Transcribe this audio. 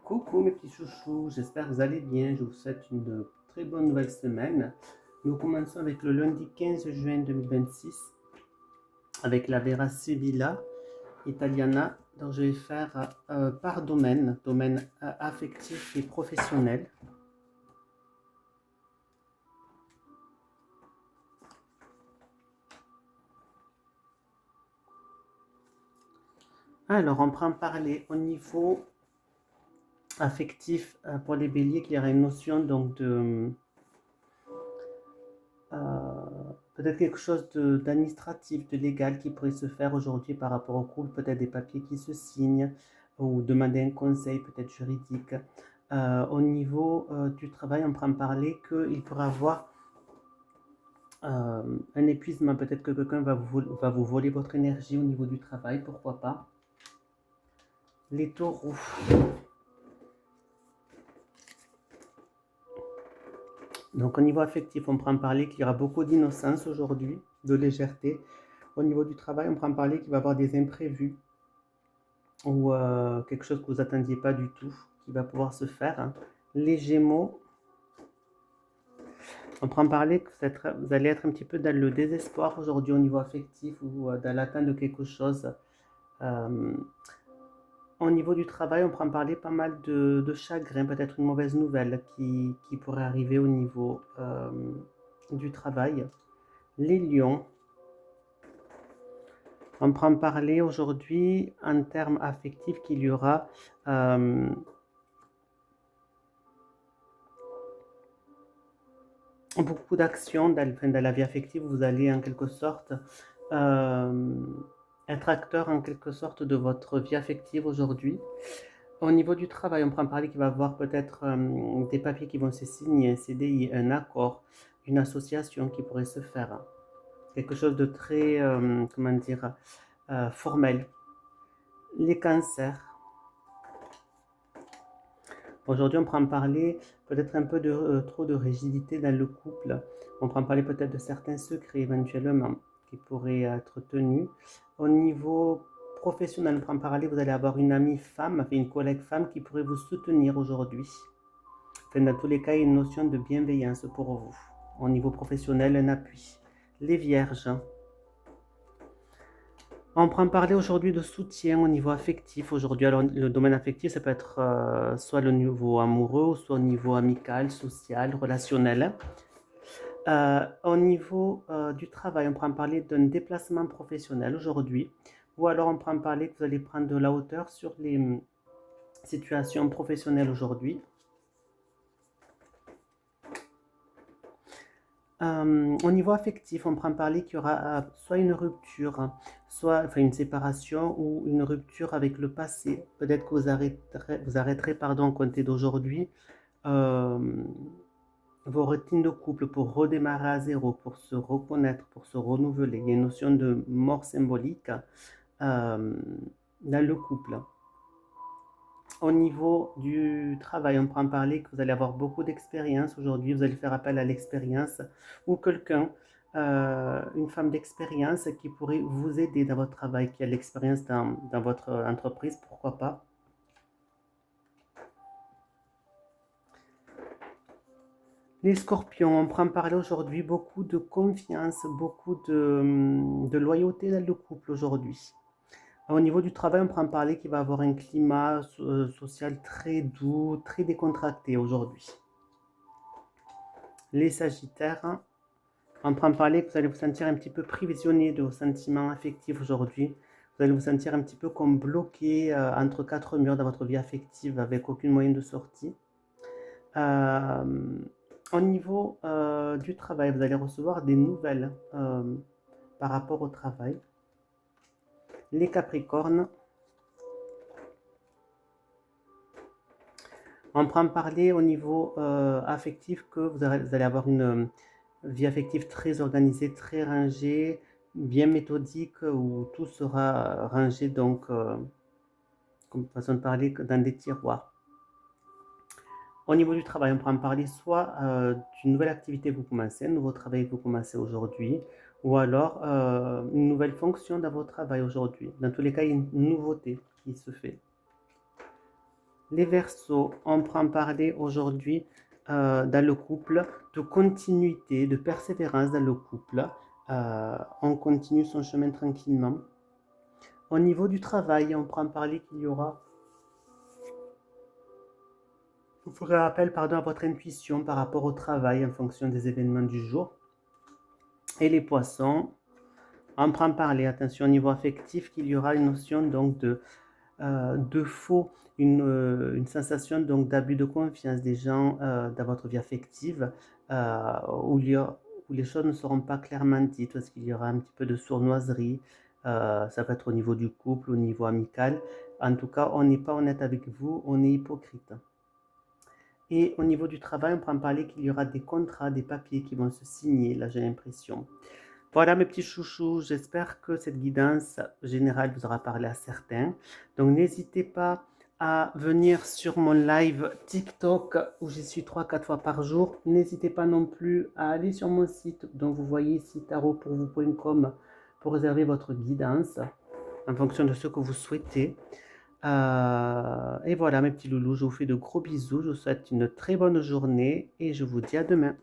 Coucou mes petits chouchous, j'espère que vous allez bien. Je vous souhaite une très bonne nouvelle semaine. Nous commençons avec le lundi 15 juin 2026 avec la Vera Sibilla Italiana. Donc je vais faire par domaine affectif et professionnel. Alors on prend parler au niveau affectif pour les béliers qu'il y aura une notion donc de peut-être quelque chose d'administratif, de légal qui pourrait se faire aujourd'hui par rapport au couple, peut-être des papiers qui se signent ou demander un conseil peut-être juridique. Au niveau du travail, on prend parler qu'il pourrait avoir un épuisement, peut-être que quelqu'un va vous voler votre énergie au niveau du travail, pourquoi pas. Les taureaux. Donc au niveau affectif, on prend parler qu'il y aura beaucoup d'innocence aujourd'hui, de légèreté. Au niveau du travail, on prend parler qu'il va y avoir des imprévus ou quelque chose que vous attendiez pas du tout qui va pouvoir se faire, hein. Les Gémeaux, on prend parler que vous allez être un petit peu dans le désespoir aujourd'hui au niveau affectif ou dans l'attente de quelque chose. Euh, Au niveau du travail, on prend parler pas mal de chagrin, peut-être une mauvaise nouvelle qui pourrait arriver au niveau du travail. Les Lions, on prend parler aujourd'hui en termes affectifs qu'il y aura beaucoup d'actions dans la vie affective. Vous allez en quelque sorte euh, être acteur en quelque sorte de votre vie affective aujourd'hui. Au niveau du travail, on prend parler qu'il va y avoir peut-être des papiers qui vont se signer, un CDI, un accord, une association qui pourrait se faire. Quelque chose de très, comment dire, formel. Les cancers. Aujourd'hui, on prend parler peut-être un peu de trop de rigidité dans le couple. On prend parler peut-être de certains secrets éventuellement qui pourraient être tenus. Au niveau professionnel, on prend parler, vous allez avoir une amie femme, une collègue femme qui pourrait vous soutenir aujourd'hui. Enfin, dans tous les cas, il y a une notion de bienveillance pour vous. Au niveau professionnel, un appui. Les vierges. On prend parler aujourd'hui de soutien au niveau affectif. Aujourd'hui, alors le domaine affectif, ça peut être soit le niveau amoureux, soit au niveau amical, social, relationnel. Au niveau du travail, on prend parler d'un déplacement professionnel aujourd'hui. Ou alors on prend parler que vous allez prendre de la hauteur sur les situations professionnelles aujourd'hui. Au niveau affectif, on prend parler qu'il y aura soit une rupture, soit enfin, une séparation ou une rupture avec le passé. Peut-être que vous arrêterez pardon, à compter d'aujourd'hui euh, vos routines de couple pour redémarrer à zéro, pour se reconnaître, pour se renouveler. Il y a une notion de mort symbolique dans le couple. Au niveau du travail, on prend parler que vous allez avoir beaucoup d'expérience aujourd'hui, vous allez faire appel à l'expérience ou quelqu'un, une femme d'expérience qui pourrait vous aider dans votre travail, qui a l'expérience dans votre entreprise, pourquoi pas. Les scorpions, on prend parler aujourd'hui beaucoup de confiance, beaucoup de loyauté dans le couple aujourd'hui. Au niveau du travail, on prend parler qu'il va y avoir un climat social très doux, très décontracté aujourd'hui. Les sagittaires, on prend parler que vous allez vous sentir un petit peu prisonnier de vos sentiments affectifs aujourd'hui. Vous allez vous sentir un petit peu comme bloqué entre quatre murs dans votre vie affective avec aucun moyen de sortie. Au niveau du travail, vous allez recevoir des nouvelles par rapport au travail. Les capricornes, on prend parler au niveau affectif que vous allez avoir une vie affective très organisée, très rangée, bien méthodique, où tout sera rangé donc, comme façon de parler, dans des tiroirs. Au niveau du travail, on prend parler soit d'une nouvelle activité que vous commencez, un nouveau travail que vous commencez aujourd'hui, ou alors une nouvelle fonction dans votre travail aujourd'hui. Dans tous les cas, il y a une nouveauté qui se fait. Les Verseaux, on prend parler aujourd'hui dans le couple de continuité, de persévérance dans le couple. On continue son chemin tranquillement. Au niveau du travail, on prend parler qu'il y aura. Vous ferez appel à votre intuition par rapport au travail en fonction des événements du jour. Et les poissons, on prend parler, attention au niveau affectif, qu'il y aura une notion donc de faux, une sensation donc d'abus de confiance des gens dans votre vie affective, où, où les choses ne seront pas clairement dites, parce qu'il y aura un petit peu de sournoiserie, ça peut être au niveau du couple, au niveau amical. En tout cas, on n'est pas honnête avec vous, on est hypocrite. Et au niveau du travail, on prend parler qu'il y aura des contrats, des papiers qui vont se signer, là j'ai l'impression. Voilà mes petits chouchous, j'espère que cette guidance générale vous aura parlé à certains. Donc n'hésitez pas à venir sur mon live TikTok où j'y suis 3-4 fois par jour. N'hésitez pas non plus à aller sur mon site, donc vous voyez ici tarotpourvous.com pour réserver votre guidance en fonction de ce que vous souhaitez. Et voilà mes petits loulous, je vous fais de gros bisous, je vous souhaite une très bonne journée et je vous dis à demain.